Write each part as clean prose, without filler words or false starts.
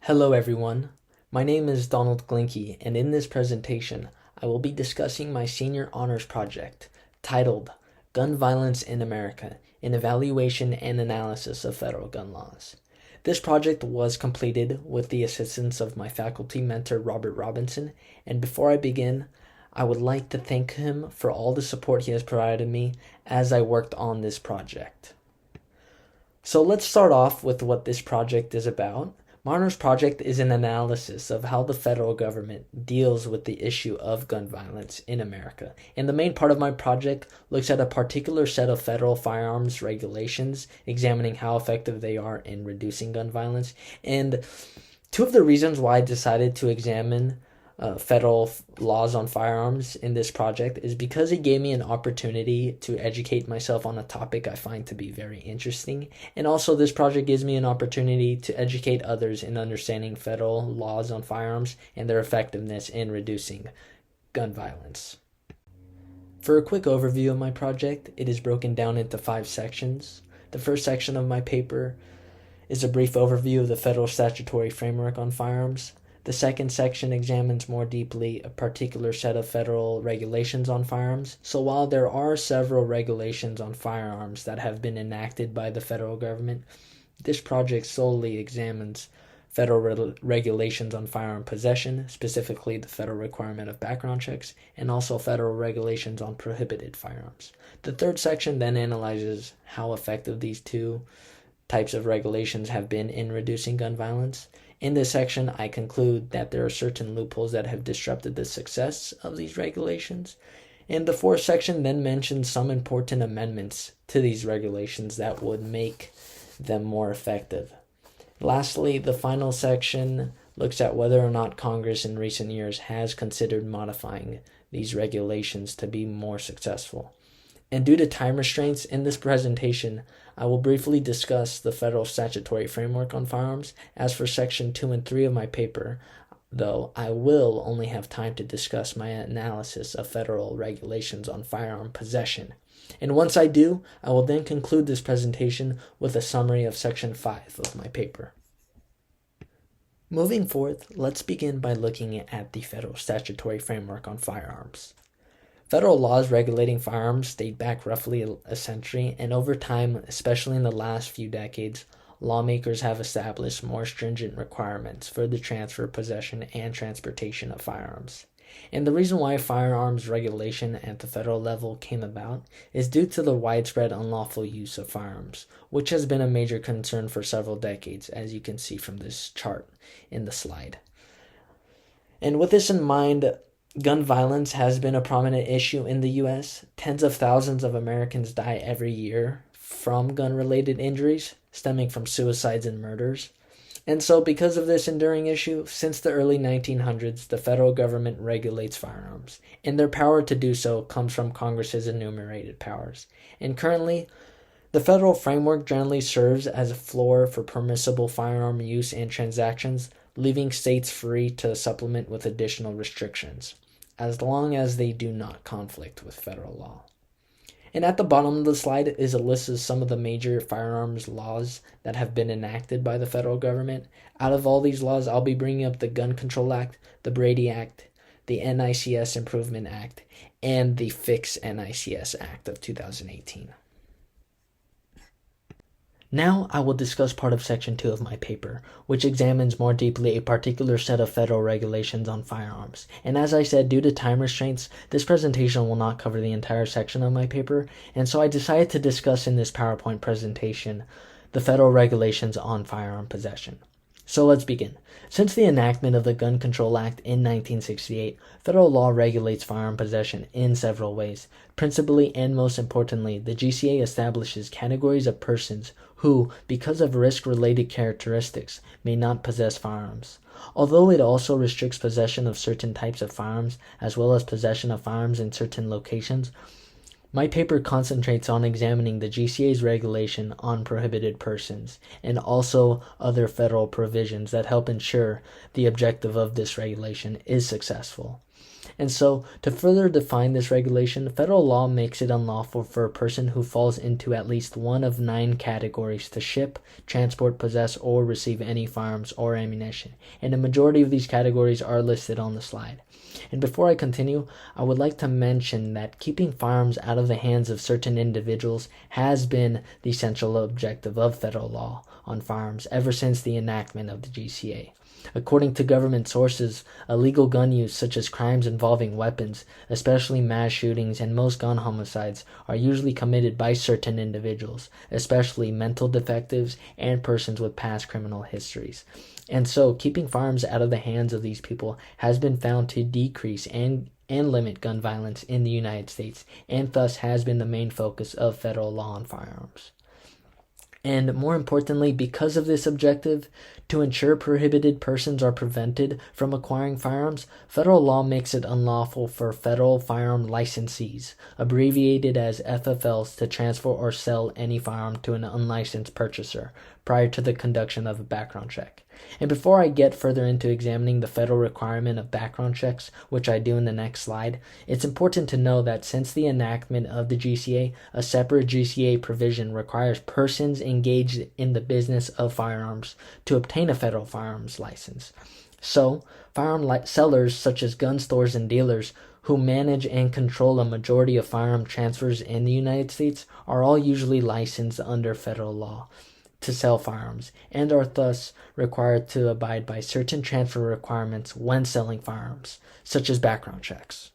Hello everyone, my name is Donald Glinke, and in this presentation I will be discussing my senior honors project titled Gun Violence in America, an Evaluation and Analysis of Federal Gun Laws. This project was completed with the assistance of my faculty mentor Robert Robinson, and before I begin, I would like to thank him for all the support he has provided me as I worked on this project. So let's start off with what this project is about. My honors project is an analysis of how the federal government deals with the issue of gun violence in America. And the main part of my project looks at a particular set of federal firearms regulations, examining how effective they are in reducing gun violence. And two of the reasons why I decided to examine federal laws on firearms in this project is because it gave me an opportunity to educate myself on a topic I find to be very interesting, and also this project gives me an opportunity to educate others in understanding federal laws on firearms and their effectiveness in reducing gun violence. For a quick overview of my project, it is broken down into 5 sections. The first section of my paper is a brief overview of the federal statutory framework on firearms. The second section examines more deeply a particular set of federal regulations on firearms. So while there are several regulations on firearms that have been enacted by the federal government, this project solely examines federal regulations on firearm possession, specifically the federal requirement of background checks, and also federal regulations on prohibited firearms. The third section then analyzes how effective these two types of regulations have been in reducing gun violence. In this section, I conclude that there are certain loopholes that have disrupted the success of these regulations. And the fourth section then mentions some important amendments to these regulations that would make them more effective. Lastly, the final section looks at whether or not Congress in recent years has considered modifying these regulations to be more successful. And due to time restraints in this presentation, I will briefly discuss the federal statutory framework on firearms. As for section 2 and 3 of my paper, though, I will only have time to discuss my analysis of federal regulations on firearm possession. And once I do, I will then conclude this presentation with a summary of section 5 of my paper. Moving forth, let's begin by looking at the federal statutory framework on firearms. Federal laws regulating firearms date back roughly a century, and over time, especially in the last few decades, lawmakers have established more stringent requirements for the transfer, possession, and transportation of firearms. And the reason why firearms regulation at the federal level came about is due to the widespread unlawful use of firearms, which has been a major concern for several decades, as you can see from this chart in the slide. And with this in mind, gun violence has been a prominent issue in the U.S. Tens of thousands of Americans die every year from gun-related injuries, stemming from suicides and murders. And so because of this enduring issue, since the early 1900s, the federal government regulates firearms, and their power to do so comes from Congress's enumerated powers. And currently, the federal framework generally serves as a floor for permissible firearm use and transactions, leaving states free to supplement with additional restrictions, as long as they do not conflict with federal law. And at the bottom of the slide is a list of some of the major firearms laws that have been enacted by the federal government. Out of all these laws, I'll be bringing up the Gun Control Act, the Brady Act, the NICS Improvement Act, and the Fix NICS Act of 2018. Now I will discuss part of section 2 of my paper, which examines more deeply a particular set of federal regulations on firearms. And as I said, due to time restraints, this presentation will not cover the entire section of my paper, and so I decided to discuss in this PowerPoint presentation the federal regulations on firearm possession. So let's begin. Since the enactment of the Gun Control Act in 1968, federal law regulates firearm possession in several ways. Principally and most importantly, the GCA establishes categories of persons who, because of risk-related characteristics, may not possess firearms. Although it also restricts possession of certain types of firearms, as well as possession of firearms in certain locations, my paper concentrates on examining the GCA's regulation on prohibited persons, and also other federal provisions that help ensure the objective of this regulation is successful. And so, to further define this regulation, federal law makes it unlawful for a person who falls into at least one of 9 categories to ship, transport, possess, or receive any firearms or ammunition. And a majority of these categories are listed on the slide. And before I continue, I would like to mention that keeping firearms out of the hands of certain individuals has been the central objective of federal law on firearms ever since the enactment of the GCA. According to government sources, illegal gun use, such as crimes involving weapons, especially mass shootings and most gun homicides, are usually committed by certain individuals, especially mental defectives and persons with past criminal histories. And so, keeping firearms out of the hands of these people has been found to decrease and limit gun violence in the United States, and thus has been the main focus of federal law on firearms. And more importantly, because of this objective, to ensure prohibited persons are prevented from acquiring firearms, federal law makes it unlawful for federal firearm licensees, abbreviated as FFLs, to transfer or sell any firearm to an unlicensed purchaser prior to the conduction of a background check. And before I get further into examining the federal requirement of background checks, which I do in the next slide, it's important to know that since the enactment of the GCA, a separate GCA provision requires persons engaged in the business of firearms to obtain a federal firearms license. So, firearm sellers such as gun stores and dealers who manage and control a majority of firearm transfers in the United States are all usually licensed under federal law to sell firearms, and are thus required to abide by certain transfer requirements when selling firearms, such as background checks.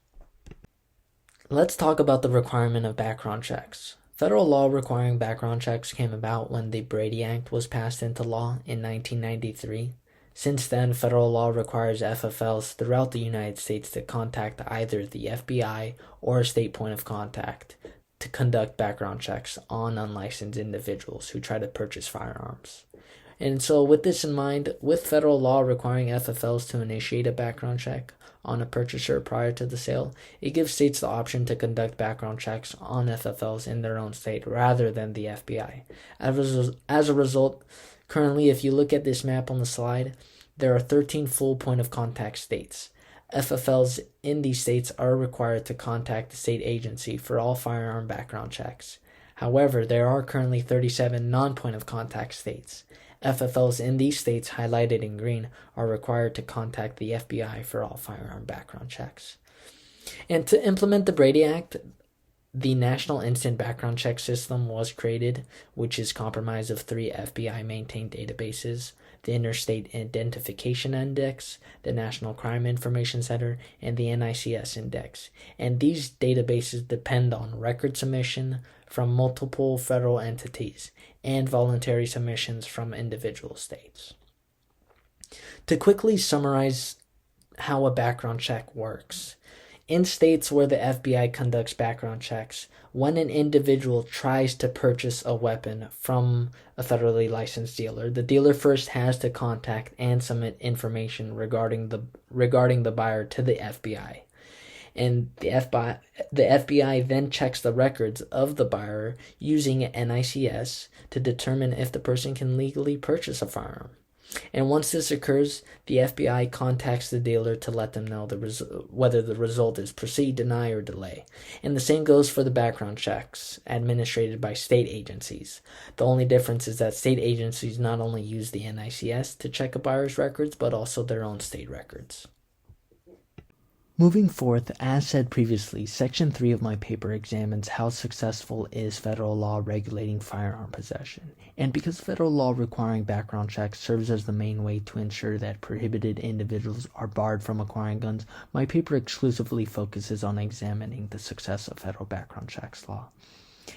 Let's talk about the requirement of background checks. Federal law requiring background checks came about when the Brady Act was passed into law in 1993. Since then, federal law requires FFLs throughout the United States to contact either the FBI or a state point of contact to conduct background checks on unlicensed individuals who try to purchase firearms. And so with this in mind, with federal law requiring FFLs to initiate a background check on a purchaser prior to the sale, it gives states the option to conduct background checks on FFLs in their own state rather than the FBI. As a result, currently, if you look at this map on the slide, there are 13 full point of contact states. FFLs in these states are required to contact the state agency for all firearm background checks. However, there are currently 37 non-point of contact states. FFLs in these states, highlighted in green, are required to contact the FBI for all firearm background checks. And to implement the Brady Act, the National Instant Background Check System was created, which is comprised of 3 FBI-maintained databases: the Interstate Identification Index, the National Crime Information Center, and the NICS Index. And these databases depend on record submission from multiple federal entities and voluntary submissions from individual states. To quickly summarize how a background check works, in states where the FBI conducts background checks, when an individual tries to purchase a weapon from a federally licensed dealer, the dealer first has to contact and submit information regarding the buyer to the FBI. And the FBI then checks the records of the buyer using NICS to determine if the person can legally purchase a firearm. And once this occurs, the FBI contacts the dealer to let them know whether the result is proceed, deny, or delay. And the same goes for the background checks administered by state agencies. The only difference is that state agencies not only use the NICS to check a buyer's records, but also their own state records. Moving forth, as said previously, Section 3 of my paper examines how successful is federal law regulating firearm possession. And because federal law requiring background checks serves as the main way to ensure that prohibited individuals are barred from acquiring guns, my paper exclusively focuses on examining the success of federal background checks law.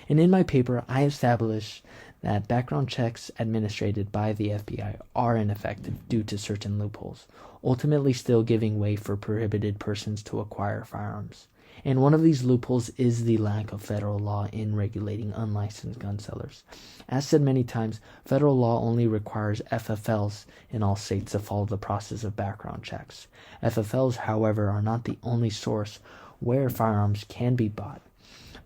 And in my paper, I establish that background checks administered by the FBI are ineffective due to certain loopholes, ultimately still giving way for prohibited persons to acquire firearms. And one of these loopholes is the lack of federal law in regulating unlicensed gun sellers. As said many times, federal law only requires FFLs in all states to follow the process of background checks. FFLs, however, are not the only source where firearms can be bought.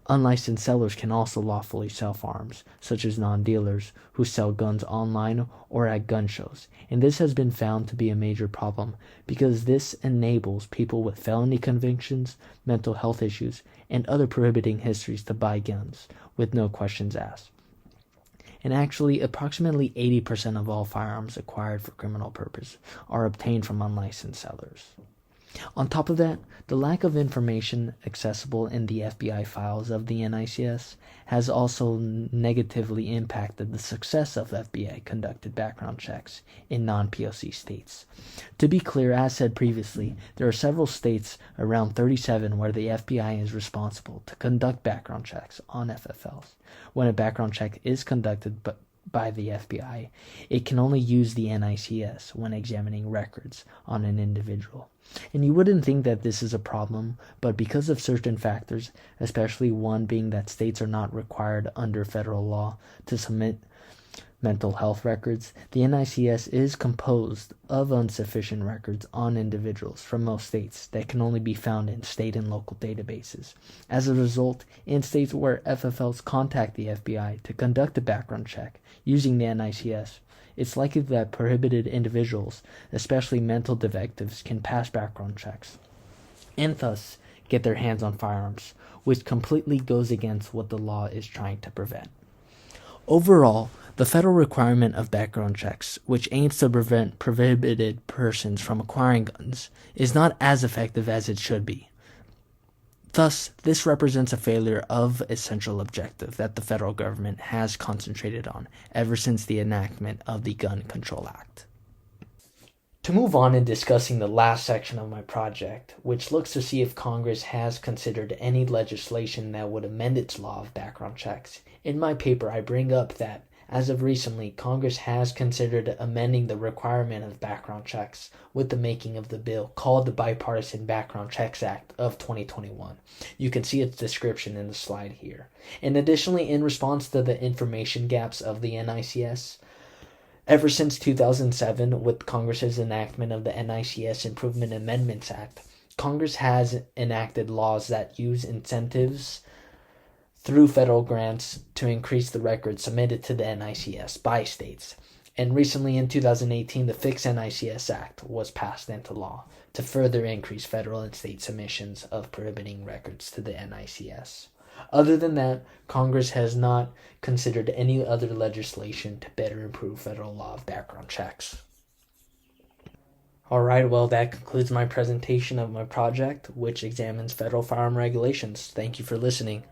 Unlicensed sellers can also lawfully sell firearms, such as non-dealers who sell guns online or at gun shows, and this has been found to be a major problem because this enables people with felony convictions, mental health issues, and other prohibiting histories to buy guns with no questions asked. And actually, approximately 80% of all firearms acquired for criminal purpose are obtained from unlicensed sellers. On top of that, the lack of information accessible in the FBI files of the NICS has also negatively impacted the success of FBI-conducted background checks in non-POC states. To be clear, as said previously, there are several states, around 37, where the FBI is responsible to conduct background checks on FFLs. When a background check is conducted by the FBI, it can only use the NICS when examining records on an individual. And you wouldn't think that this is a problem, but because of certain factors, especially one being that states are not required under federal law to submit mental health records, the NICS is composed of insufficient records on individuals from most states that can only be found in state and local databases. As a result, in states where FFLs contact the FBI to conduct a background check using the NICS, it's likely that prohibited individuals, especially mental defectives, can pass background checks and thus get their hands on firearms, which completely goes against what the law is trying to prevent. Overall, the federal requirement of background checks, which aims to prevent prohibited persons from acquiring guns, is not as effective as it should be. Thus, this represents a failure of a central objective that the federal government has concentrated on ever since the enactment of the Gun Control Act. To move on in discussing the last section of my project, which looks to see if Congress has considered any legislation that would amend its law of background checks, in my paper I bring up that, as of recently, Congress has considered amending the requirement of background checks with the making of the bill called the Bipartisan Background Checks Act of 2021. You can see its description in the slide here. And additionally, in response to the information gaps of the NICS, ever since 2007, with Congress's enactment of the NICS Improvement Amendments Act, Congress has enacted laws that use incentives through federal grants to increase the records submitted to the NICS by states. And recently in 2018, the Fix NICS Act was passed into law to further increase federal and state submissions of prohibiting records to the NICS. Other than that, Congress has not considered any other legislation to better improve federal law of background checks. Alright, well, that concludes my presentation of my project, which examines federal firearm regulations. Thank you for listening.